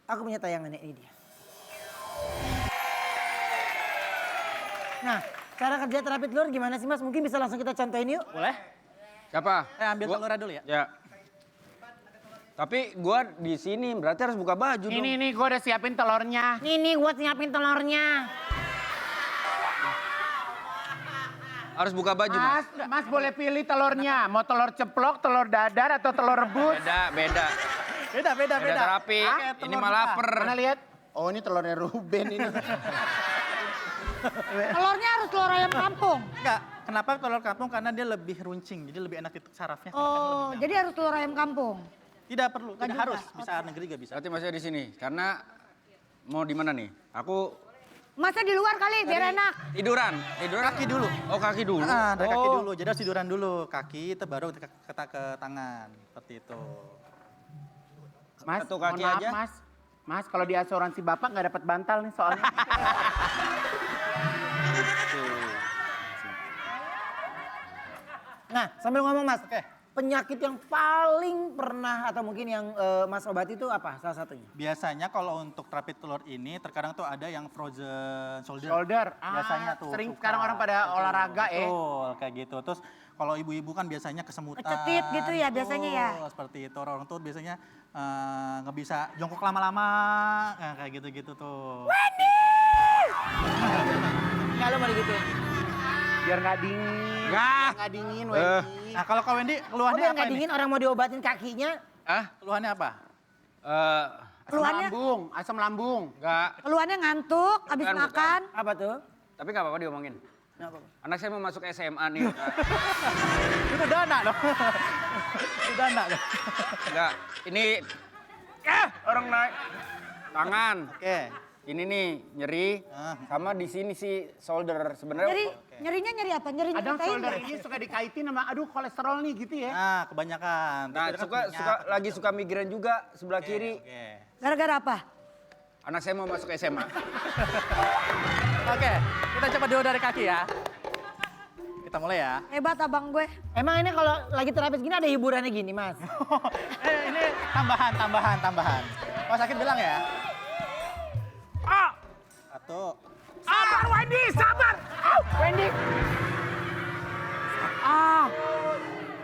Aku punya tayangannya, ini dia. Nah, cara kerja terapi telur gimana sih Mas? Mungkin bisa langsung kita contohin yuk. Boleh? Siapa? Ambil telurnya dulu ya. Ya. Tapi gua di sini berarti harus buka baju dong. Ini gue udah siapin telurnya. Nih buat nyiapin telurnya. Harus buka baju, Mas. Mas boleh pilih telurnya. Mau telur ceplok, telur dadar, atau telur rebus? Beda. Beda. Beda terapi. Oke, Ini telur mah lapar. Mana lihat? Oh, ini telurnya Ruben ini. Telurnya harus telur ayam kampung. Enggak, kenapa telur kampung? Karena dia lebih runcing, jadi lebih enak di sarafnya. Oh, jadi harus telur ayam kampung. Tidak perlu, tidak juga. harus. Bisa negeri juga bisa. Berarti masih di sini. Karena mau di mana nih? Aku Masa di luar kali biar enak. tiduran. Kaki dulu. Oh, kaki dulu. Dari kaki Oh. dulu, jadi harus tiduran dulu. Kaki itu baru ke tangan, seperti itu. Mas, Satu kaki mohon maaf, aja. Mas. Mas, kalau di asuransi Bapak nggak dapat bantal nih soalnya. Nah, sambil ngomong Mas, Oke. penyakit yang paling pernah atau mungkin yang Mas obati itu apa salah satunya? Biasanya kalau untuk terapi telur ini terkadang tuh ada yang frozen shoulder. Shoulder. Biasanya tuh Sering suka. sekarang orang pada olahraga ya. Betul, kayak gitu. Terus kalau ibu-ibu kan biasanya kesemutan. Kecetit gitu ya biasanya ya? Betul, seperti itu. Orang tuh biasanya nggak bisa jongkok lama-lama, nah, kayak gitu-gitu tuh. Kalau mau gitu. Biar nggak dingin. Nggak dingin, Wendy. Nah kalau Kak Wendy, Oh keluhannya biar apa nggak ini? dingin orang mau diobatin kakinya. Keluhannya apa? Asam Keluarnya- lambung, asam lambung. Enggak. Keluarnya ngantuk, habis Bukan, makan. Apa tuh? Tapi nggak apa-apa diomongin. Nah, apa? Anak saya mau masuk SMA nih. Itu dana dong. Itu dana dong. Enggak. Ini orang naik tangan. Oke. Ini nih nyeri sama di sini sih shoulder sebenarnya. Nyerinya nyeri apa? Nyeri Kadang nyeritain shoulder nggak? ini suka dikaitin sama aduh kolesterol nih gitu ya. Nah kebanyakan. Nah, Terus suka minyak. lagi suka migrain juga sebelah kiri. Oke. Gara-gara apa? Anak saya mau masuk SMA. Oke, kita coba dulu dari kaki ya. Kita mulai ya. Hebat abang gue. Emang ini kalau lagi terapi gini ada hiburannya gini Mas? Ini tambahan. Kalau sakit bilang ya. Satu. Sabar Wendy, sabar. Wendy.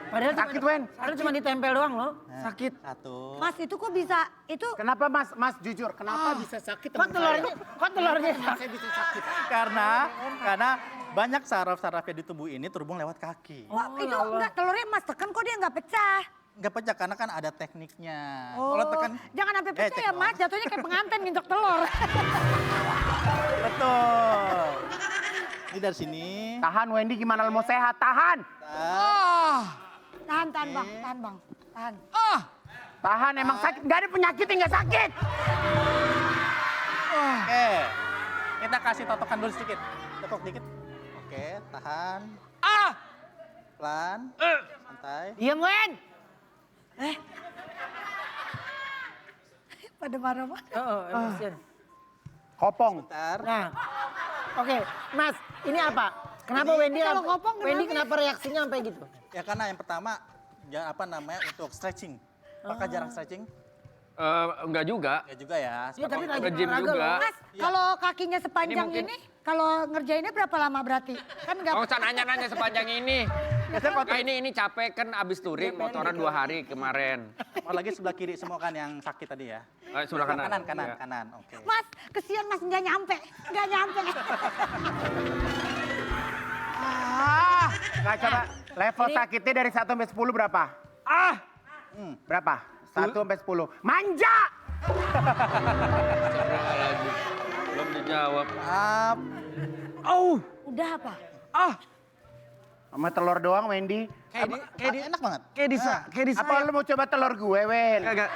Padahal Sakit, Wen. Padahal cuma ditempel doang loh. Sakit. Satu. Mas itu kok bisa, itu Kenapa Mas jujur, kenapa bisa sakit Kok telurnya? Saya bisa sakit. Karena banyak saraf-sarafnya di tubuh ini terhubung lewat kaki. wah, itu enggak telurnya Mas tekan kok dia enggak pecah. Nggak pecah karena kan ada tekniknya. Oh, Kalau tekan jangan sampai pecah cek ya dong. Mas, jatuhnya kayak pengantin nginjek telur. Betul. Ini dari sini. Tahan Wendy, gimana lo mau sehat? Tahan. Tahan bang, tahan bang, tahan. Tahan, emang sakit. Gak ada penyakit yang gak sakit. Oke. Kita kasih totokan dulu sedikit. Tepuk dikit. Oke, tahan. Pelan. Santai. Diam, Wen. Pada marah-marah. Oh, emosian. Kopong. Bentar. Nah, oke, Mas, ini apa? Kenapa Wendy? kalau ngopong Wendy kenapa? kenapa reaksinya sampai gitu? Ya karena yang pertama, ya apa namanya, untuk stretching. Apakah jarang stretching? Enggak juga. Ya juga ya. Iya, tapi rajin Nge-gym olahraga juga. loh. Mas, kalau kakinya sepanjang Ini ini, mungkin- kalau ngerjainnya berapa lama berarti? Kan nggak. Oh, usah nanya-nanya sepanjang ini. Nah, ini capek kan abis touring motoran 2 hari kemarin. Oh, lagi sebelah kiri semua kan yang sakit tadi ya? Sebelah kanan. Kanan, Iya. kanan. Oke. Mas, kesian Mas nggak nyampe. Nggak, coba. Level sakitnya dari 1 sampai 10 berapa? Berapa? 1 sampai 10. Manja! Astagfirullahaladzim. Belum dijawab. Maaf. Udah apa? Sama telur doang, Wendy. Enak banget. Kayak di Apa lu mau coba telur gue, Wen? Kagak.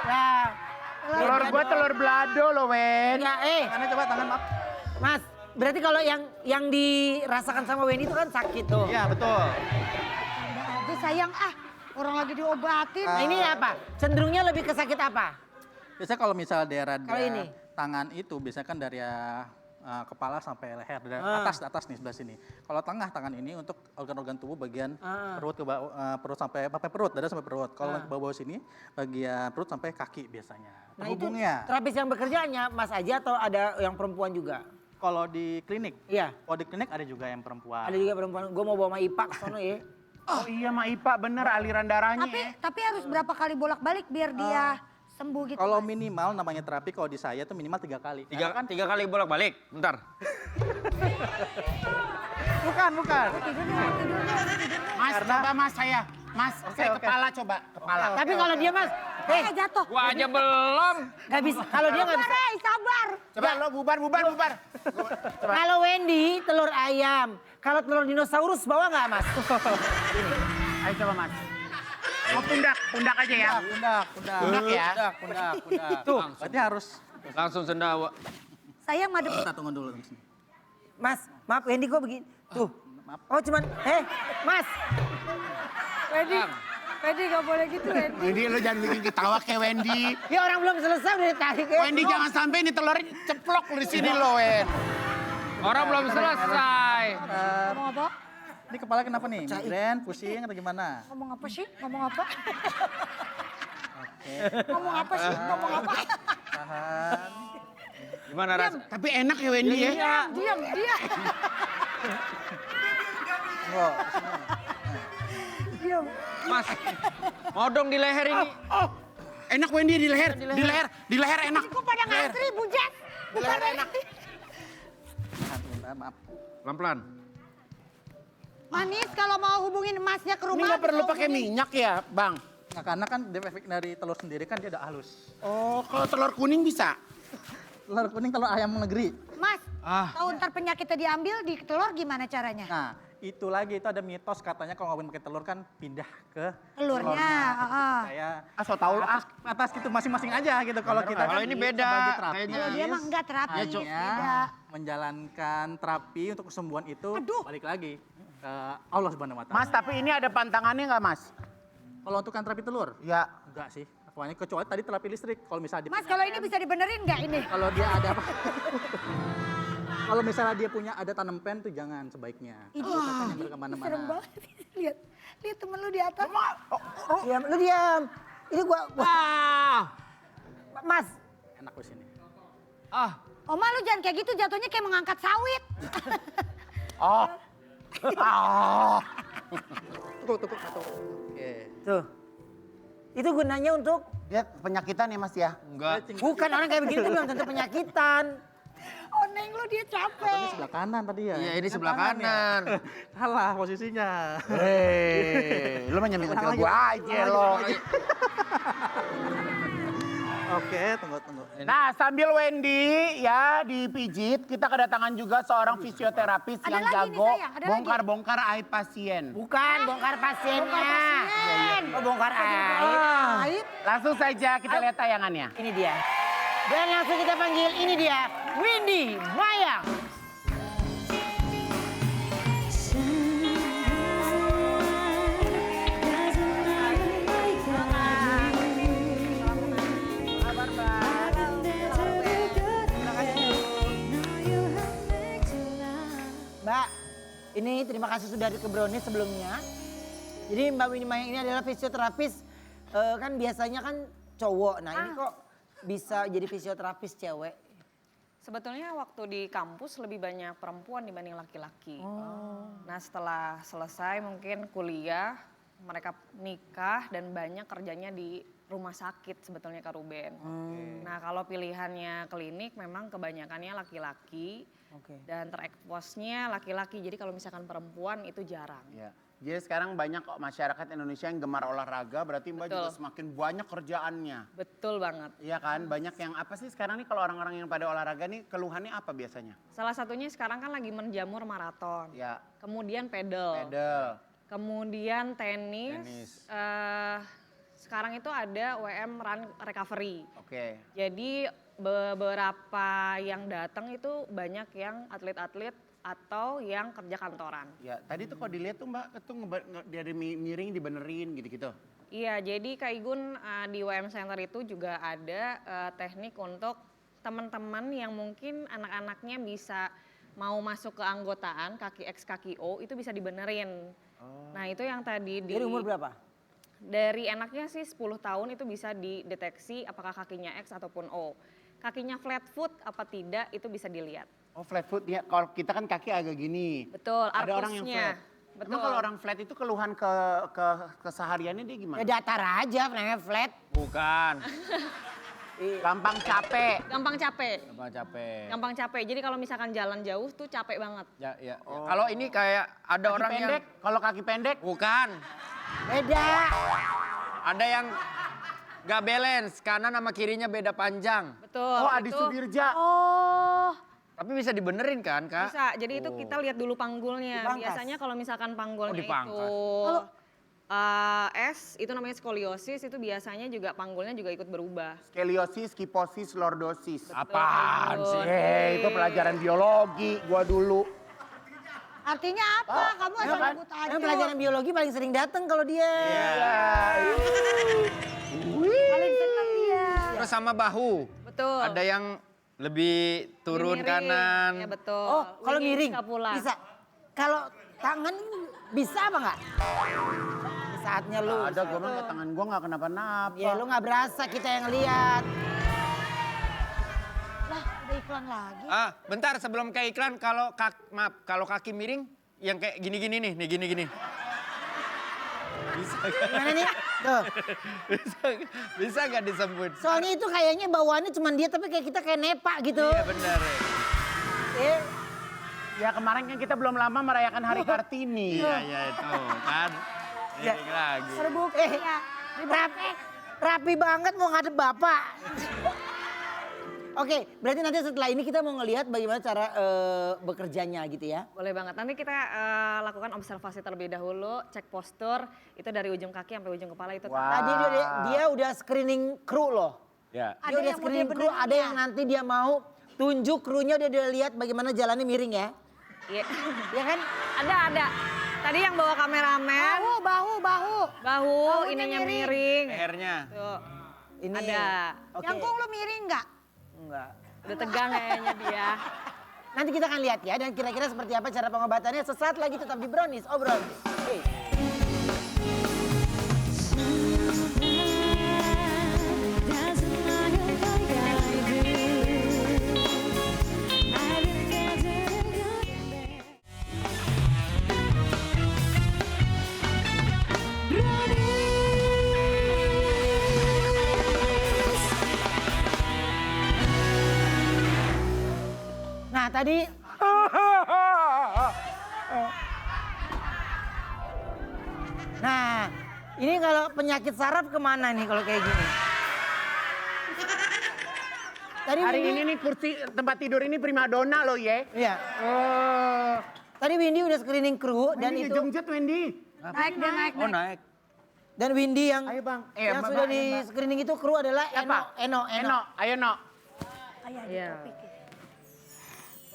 Nah, Telur gue telur belado loh, Wen. enggak, Tangannya coba, tangan maaf. Mas, berarti kalau yang dirasakan sama Wendy itu kan sakit tuh. Iya, betul. Udah aja sayang orang lagi diobatin. Nah, ini apa? Cenderungnya lebih ke sakit apa? Biasanya kalau misal daerah Kalau ini? tangan itu biasanya kan dari kepala sampai leher, dari atas nih sebelah sini. Kalau tengah tangan ini untuk organ-organ tubuh bagian perut ke bawah, perut sampai perut, dada sampai perut. Kalau ke bawah sini bagian perut sampai kaki biasanya. Nah, itu Terhubungnya. terapis yang bekerja hanya Mas aja atau ada yang perempuan juga? Kalau di klinik, Iya, kalau di klinik ada juga yang perempuan. ada juga perempuan. Gue mau bawa sama Ipa ke sono ya. Oh iya, Ma Ipa, bener aliran darahnya. Tapi harus berapa kali bolak-balik biar dia sembuh gitu. Kalau Mas? minimal namanya terapi kalau di saya tuh minimal 3 kali. Tiga kali bolak-balik. Bentar. Bukan. Mas, coba Mas saya. Mas, saya kepala coba. Kepala. Tapi kalau dia Mas, Jatuh. Gua aja belum. nggak bisa. Kalau dia nggak bisa. Sabar. Coba lo bubar. Kalau Wendy telur ayam. Kalau telur dinosaurus bawa nggak Mas? Ayo coba, Mas. Oh, pundak aja ya. Pundak ya. Pundak. Tuh. Berarti harus. Langsung sendawa. Sayang madep. Kita tunggu dulu. Mas, maaf Wendy kok begini. Tuh. Maaf. Oh cuman, Mas. Wendy gak boleh gitu Wendy. Wendy, lo jangan bikin ketawa kayak Wendy. Ya orang belum selesai udah ditarik. Wendy jangan sampai ini telurnya ceplok di sini lo, Wen. Orang belum selesai. Ngomong apa? Ini kepala kenapa nih? Migrain, pusing atau gimana? Ngomong apa sih? Ngomong apa? Oke. Ngomong apa sih? Ngomong apa? Tahan. Gimana rasanya? Tapi enak ya Wendy ya. Diam. Tunggu. Diam. Mas, mau dong di leher ini. Oh, enak Wendy di leher. Di leher enak. Kok pada ngantri, Bujat? Di leher enak. Tahan, sebentar, maaf. Pelan-pelan. Manis kalau mau hubungin emasnya ke Ini rumah. nggak perlu bisa pakai hubungin. minyak ya, Bang? Nah, karena kan efek dari telur sendiri kan dia udah halus. Oh, kalau telur kuning bisa? Telur kuning, telur ayam negeri. Mas, tahu ntar penyakitnya diambil di telur gimana caranya? Nah, itu lagi, itu ada mitos katanya kalau ngomongin pakai telur kan pindah ke Telurnya, Saya So tau atas gitu masing-masing aja gitu kalau kita Kalau kan ini beda, sebagai terapis, kayaknya. Kalau dia mah enggak terapi, hanya beda. menjalankan terapi untuk kesembuhan itu Aduh. balik lagi ke Allah Subhanahu wa taala. Mas, tapi ini ada pantangannya nggak, Mas? Kalau untuk terapi telur? Ya. Enggak sih. Pokoknya kecuali tadi terapi listrik kalau misalnya Mas, kalau ini bisa dibenerin nggak ini? kalau dia ada apa? Kalau misalnya dia punya ada tanam pen tuh jangan sebaiknya. Itu kan yang kemana-mana. Serem banget. Lihat temen lu di atas. Diam, lu diam. Ini gua. Mas, Enak di sini. Oma lu jangan kayak gitu, jatuhnya kayak mengangkat sawit. Tukuk. Oke. tuh. Itu gunanya untuk Dia penyakitan ya, Mas ya? Enggak. bukan orang kayak begini tuh belum tentu penyakitan. Oh Neng lu dia capek. Sebelah kanan tadi ya. Iya, ini Kan sebelah tangan ya? kanan. Salah posisinya. Hei, lu mah nyampe ke gua aja lo. Oke, tunggu. Nah, sambil Wendy ya dipijit, kita kedatangan juga seorang fisioterapis Ada yang lagi nih, jago sayang, ada lagi. bongkar-bongkar aib pasien. Bukan bongkar pasiennya. Oh bongkar aib. Aib. Langsung saja kita lihat tayangannya. Ini dia. Dan langsung kita panggil, ini dia, Windy Mayang. Mbak, ini terima kasih sudah di Brownies sebelumnya. Jadi Mbak Windy Mayang ini adalah fisioterapis, kan biasanya kan cowok. Nah ini kok bisa jadi fisioterapis cewek? Sebetulnya waktu di kampus lebih banyak perempuan dibanding laki-laki. Nah setelah selesai mungkin kuliah, mereka nikah dan banyak kerjanya di rumah sakit sebetulnya Kak Ruben. Nah kalau pilihannya klinik memang kebanyakannya laki-laki dan terekposnya laki-laki. Jadi kalau misalkan perempuan itu jarang. Ya. Jadi sekarang banyak kok masyarakat Indonesia yang gemar olahraga, berarti Mbak juga Betul. semakin banyak kerjaannya. Betul banget. Iya kan, banyak yang apa sih sekarang nih kalau orang-orang yang pada olahraga nih keluhannya apa biasanya? Salah satunya sekarang kan lagi menjamur maraton. Ya, Kemudian pedal. pedal. Kemudian tenis. Sekarang itu ada WM Run Recovery. Oke. Jadi beberapa yang datang itu banyak yang atlet-atlet atau yang kerja kantoran. Ya, tadi tuh kalau dilihat tuh Mbak, itu dari miring dibenerin gitu-gitu. Iya, jadi Kak Igun di WM Center itu juga ada teknik untuk teman-teman yang mungkin anak-anaknya bisa mau masuk ke anggotaan kaki X kaki O itu bisa dibenerin. Nah itu yang tadi Dari umur berapa? Dari enaknya sih 10 tahun itu bisa dideteksi apakah kakinya X ataupun O. Kakinya flat foot apa tidak itu bisa dilihat. Oh flat foot ya, kalau kita kan kaki agak gini. Betul, Ada orang yang arkosnya. flat. Betul. Emang kalau orang flat itu keluhan ke kesehariannya dia gimana? Ya datar aja, namanya flat. Bukan. Gampang capek. Gampang capek. Gampang capek. Gampang capek. Jadi kalau misalkan jalan jauh tuh capek banget. Ya. Kalau ini kayak ada Kaki orang pendek, kalau kaki pendek, bukan. Beda. Ada yang gak balance, kanan sama kirinya beda panjang. Betul. oh Adi itu Sudirja. Tapi bisa dibenerin kan, Kak? bisa. Jadi itu kita lihat dulu panggulnya. Dipangkas. Biasanya kalau misalkan panggulnya dipangkas. itu S, itu namanya skoliosis, itu biasanya juga panggulnya juga ikut berubah. Scoliosis, kiposis, lordosis. Apaan Betul. sih? Itu pelajaran biologi gua dulu. Artinya apa? Kamu asal kan? sebut aja. Emang pelajaran biologi paling sering datang kalau dia. Paling seneng dia. Terus sama bahu. Betul. Ada yang lebih turun Miring. kanan. Ya betul. Oh, kalau Ini miring skapula. bisa. Kalau tangan bisa apa enggak? Saatnya lu. Ada gua mah tangan gua nggak kenapa-napa. Ya lu nggak berasa, kita yang lihat. Lah, udah iklan lagi. Bentar sebelum ke iklan, kalau kaki miring yang kayak gini-gini nih gini-gini. Gimana nih? Tuh. Bisa gak disebut? Soalnya itu kayaknya bawaannya cuma dia, tapi kayak kita kayak nepak gitu. Iya benar. Eh, Ya kemarin kan kita belum lama merayakan Hari Kartini. Iya itu kan. Ya. Miring lagi. rapi banget mau ngadep bapak. Oke, berarti nanti setelah ini kita mau ngelihat bagaimana cara bekerjanya gitu ya. Boleh banget. Nanti kita lakukan observasi terlebih dahulu, cek postur, itu dari ujung kaki sampai ujung kepala itu. Tadi dia udah screening kru loh. Ya. Dia udah screening kru, ada yang nanti dia mau tunjuk krunya udah dia lihat bagaimana jalannya miring ya. Iya. Ya kan? Ada. Tadi yang bawa kameramen, Bahu. bahu Bahunya ininya miring. miring. Lehernya. Tuh. Ini. Ada. Oke. Jangkung lu miring nggak? Enggak. Udah tegang kayaknya dia. Nanti kita akan lihat ya dan kira-kira seperti apa cara pengobatannya sesaat lagi tetap di Brownies obrolan. Hey. Nah tadi Nah, ini kalau penyakit saraf kemana nih kalau kayak gini? Tadi Hari Windy, ini nih kursi tempat tidur ini primadona loh ya. Iya. Oh. Tadi Windy udah screening kru dan Wendy, itu jungjet Wendy. Naik dia naik. Oh naik. dan Windy yang Ayo bang. yang sudah di screening itu kru adalah Siapa? Eno. Ayo No. Iya.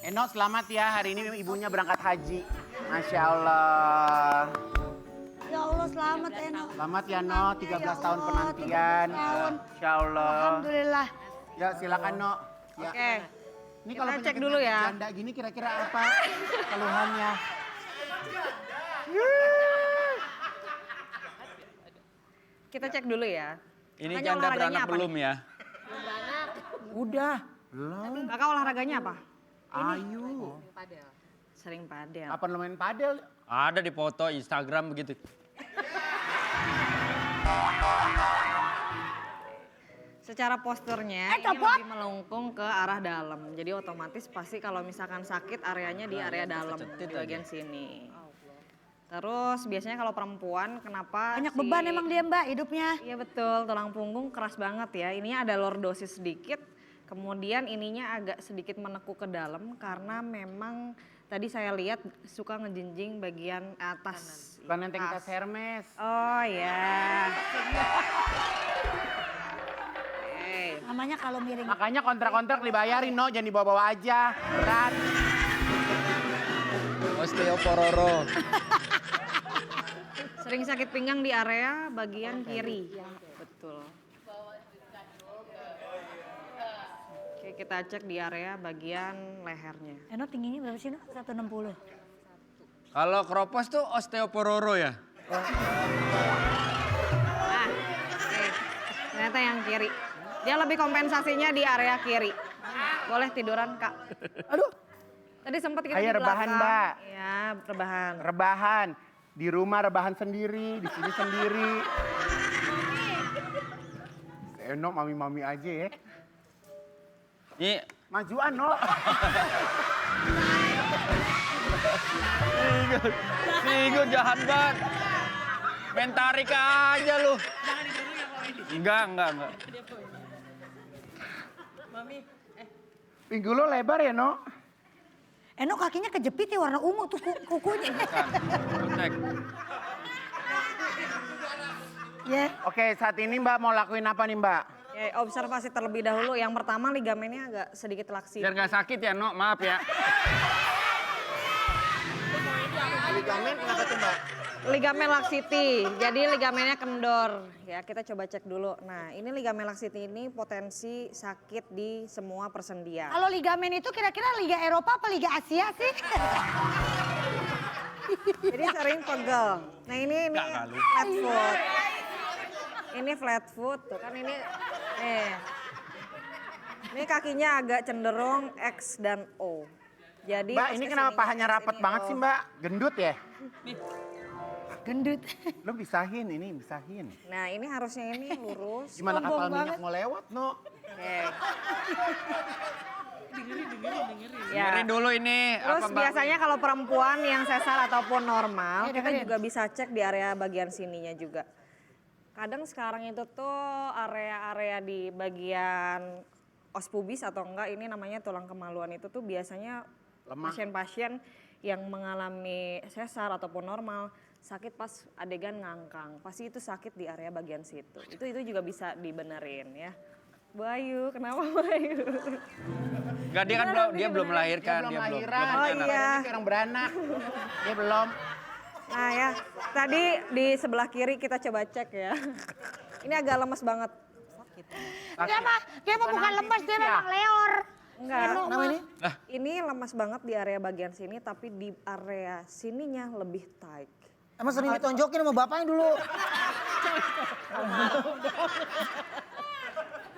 Eno selamat ya, hari ini ibunya berangkat haji. Masya Allah. Ya Allah selamat Eno. Selamat ya No, 13 Ya tahun Allah, penantian. 13 tahun. Masya Allah. Alhamdulillah. Ya silakan No. Ya. Oke. Ini Kita kalau cek penyakit dulu ya. janda gini kira-kira apa keluhannya? Kita cek dulu ya. Ini Kakaknya janda olahraganya beranak apa belum ya? Udah. Belum. Kakak olahraganya apa? Ayu. Sering padel. Apa lu main padel? Ada di foto Instagram begitu. Secara posturnya ini lebih melengkung ke arah dalam. Jadi otomatis pasti kalau misalkan sakit areanya di area dalam di bagian sini. Terus biasanya kalau perempuan kenapa Banyak beban emang dia Mbak hidupnya. Iya betul, tulang punggung keras banget ya. Ini ada lordosis sedikit. Kemudian ininya agak sedikit menekuk ke dalam karena memang tadi saya lihat suka ngejinjing bagian atas. Bukan nenteng tas Hermes. Oh ya. Namanya kalau miring. Makanya kontrak-kontrak dibayarin No, jangan dibawa-bawa aja. Berat. Osteopororo. Sering sakit pinggang di area bagian kiri. Betul. Oke, kita cek di area bagian lehernya. Eno tingginya berapa sih No? 160. Kalau kropos tuh osteopororo ya? Nah, oke. Ternyata yang kiri. Dia lebih kompensasinya di area kiri. Boleh tiduran, Kak. Aduh. Tadi sempat kita Ayo di rebahan, belakang. Mbak. Iya, rebahan. Rebahan. Di rumah rebahan sendiri, di sini sendiri. Eno mami-mami aja ya. Ini Majuan No. Sigo jahat banget. Main tarik aja lu. Enggak. Pinggul lo lebar ya No. Eno kakinya kejepit ya warna ungu tuh kukunya. Cek. Ya. Oke, saat ini Mbak mau lakuin apa nih Mbak? Oke, observasi terlebih dahulu. Yang pertama ligamennya agak sedikit laksi. Biar nggak sakit ya, No. Maaf ya. Ligamen kenapa tuh Mbak? Ligamen laksiti, jadi ligamennya kendor. Ya, kita coba cek dulu. Nah, ini ligamen laksiti ini potensi sakit di semua persendian. Kalau ligamen itu kira-kira Liga Eropa apa Liga Asia sih? Jadi sering pegel. Nah, ini flat foot. Ini flat foot, tuh kan ini ini kakinya agak cenderung X dan O. Jadi Mbak pas ini kesini, kenapa pahanya rapet kesini, banget sih Mbak? Gendut ya? Gendut. Lo bisahin ini, bisahin. Nah, ini harusnya ini lurus. Gimana Sombong kapal minyak banget. mau lewat No? Oke. Dengerin dulu ini. Terus apa, Mbak? biasanya kalau perempuan yang sesar ataupun normal, Ya, kita dengerin. juga bisa cek di area bagian sininya juga. Kadang sekarang itu tuh area-area di bagian os pubis atau enggak ini namanya tulang kemaluan itu tuh biasanya Lemah. pasien-pasien yang mengalami sesar ataupun normal sakit pas adegan ngangkang. Pasti itu sakit di area bagian situ. Itu juga bisa dibenerin ya. Bu Ayu, kenapa Bu Ayu? Enggak, dia kan belum melahirkan. Dia belum Dia lahiran. Oh, anak. iya. Ini kayak orang beranak. Dia belum. Nah ya, tadi di sebelah kiri kita coba cek ya. Ini agak lemes banget. Dia mah bukan lemas, dia memang leor. Enggak. Kenapa ini? Ini lemas banget di area bagian sini, tapi di area sininya lebih tight. Emang sering ditonjokin sama bapaknya dulu.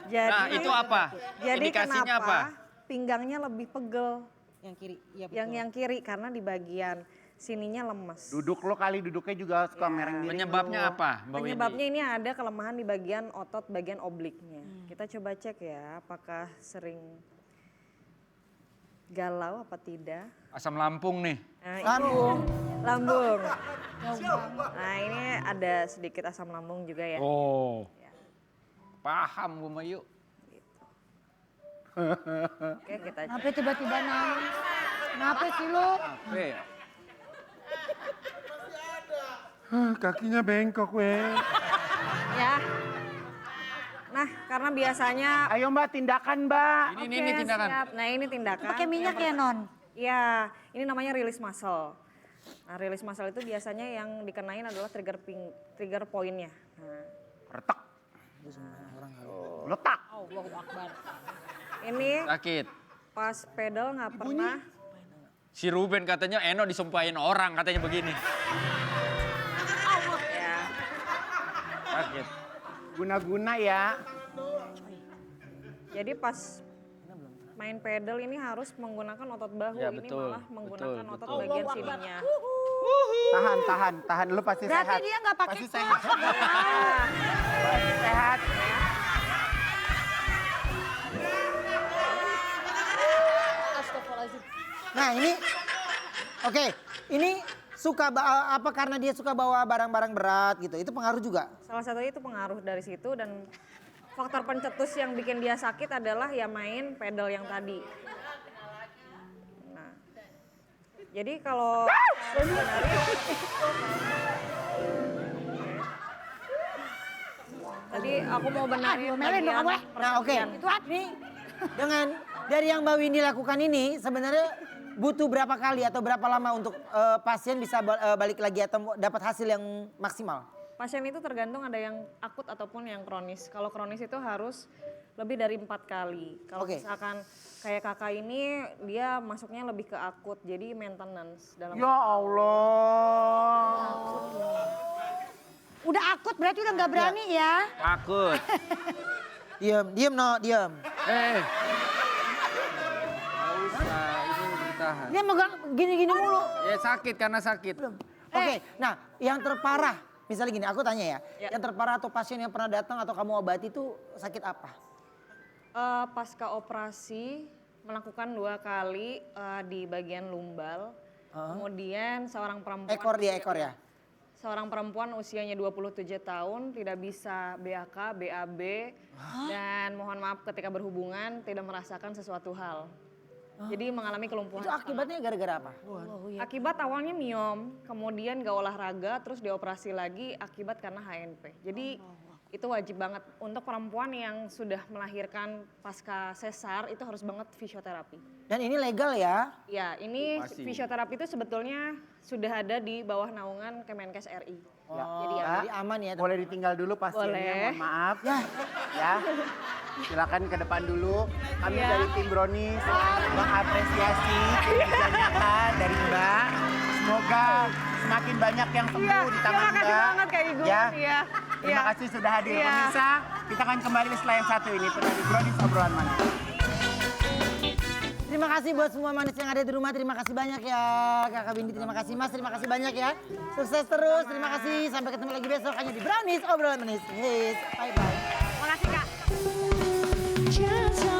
Jadi, Nah, itu apa? Jadi Indikasinya kenapa apa? pinggangnya lebih pegel Yang kiri, iya betul. yang kiri karena di bagian sininya lemes. Duduk lo kali duduknya juga suka mereng diri. Penyebabnya apa, Mbak Windy? Penyebabnya ini ada kelemahan di bagian otot bagian obliknya. Kita coba cek ya, apakah sering galau apa tidak. Asam lambung nih. Nah, Lambung. Lambung. Nah ini ada sedikit asam lambung juga ya. Oh. Paham Bu Mayu. Oke, kita cek. Kenapa tiba-tiba nangis? Kenapa sih lo? Oke. Kakinya bengkok, weh. Ya. Nah, karena biasanya Ayo Mbak, tindakan Mbak. Ini Oke, tindakan. siap. Nah, ini tindakan. Pakai minyak ya, Non? Iya, ini namanya release muscle. Nah, release muscle itu biasanya yang dikenain adalah trigger pointnya. Nah, Retak. Letak. ini Sakit. pas pedal nggak pernah. Si Ruben katanya Eno disumpahin orang katanya begini. Ya, Sakit. Guna-guna ya. jadi pas main pedal ini harus menggunakan otot bahu. Ya, ini betul, malah menggunakan betul, otot betul. bagian sininya. Tahan. Lu pasti Berarti sehat. dia nggak pakai Pasti sehat. Pasti sehat. Nah ini, oke, ini apa karena dia suka bawa barang-barang berat gitu, itu pengaruh juga? Salah satunya itu pengaruh dari situ dan faktor pencetus yang bikin dia sakit adalah ya main pedal yang tadi. Nah, jadi kalau sebenarnya tadi aku mau benerin bagian Nah oke, persendian. ini dengan dari yang Mbak Windy lakukan ini sebenarnya butuh berapa kali atau berapa lama untuk pasien bisa balik lagi atau dapat hasil yang maksimal? Pasien itu tergantung ada yang akut ataupun yang kronis. Kalau kronis itu harus lebih dari 4 kali. Kalau Oke. misalkan kayak kakak ini dia masuknya lebih ke akut, jadi maintenance dalam. Ya Allah. Udah akut berarti udah nggak berani ya? Takut. Diam no, diam. Nggak usah, itu ditahan. Dia megang gini-gini mulu. Ya sakit karena sakit. Oke, nah yang terparah, misalnya gini, aku tanya ya, Ya. yang terparah atau pasien yang pernah datang atau kamu obati itu sakit apa? Pasca operasi melakukan 2 kali di bagian lumbal. Kemudian seorang perempuan Ekor ya? Seorang perempuan usianya 27 tahun tidak bisa BAK, BAB dan mohon maaf ketika berhubungan tidak merasakan sesuatu hal. Jadi mengalami kelumpuhan. Itu akibatnya gara-gara apa? Akibat awalnya miom, kemudian gak olahraga, terus dioperasi lagi akibat karena HNP. Jadi itu wajib banget untuk perempuan yang sudah melahirkan pasca sesar itu harus banget fisioterapi. Dan ini legal ya? Ya, ini Pasti. fisioterapi itu sebetulnya sudah ada di bawah naungan Kemenkes RI. Jadi ya, Jadi aman ya? Boleh ditinggal dulu pasiennya, Boleh. mohon maaf. Ya. Ya. Silakan ke depan dulu. Kami Ya. dari tim Brownies mengapresiasi kebijakan dari Mbak. Semoga semakin banyak yang sembuh di tangan terima kasih Mbak. banget Kak Igun. Ya. Iya. Terima Iya. kasih sudah hadir. Iya. Pemirsa, kita akan kembali setelah yang satu ini. Tetap di Brownies obrolan manis. Terima kasih buat semua manis yang ada di rumah. Terima kasih banyak ya Kakak Windy. Terima kasih Mas. Terima kasih banyak ya. Sukses terus. Terima kasih. Sampai ketemu lagi besok hanya di Brownies obrolan manis. Bye bye. Makasih Kak. Just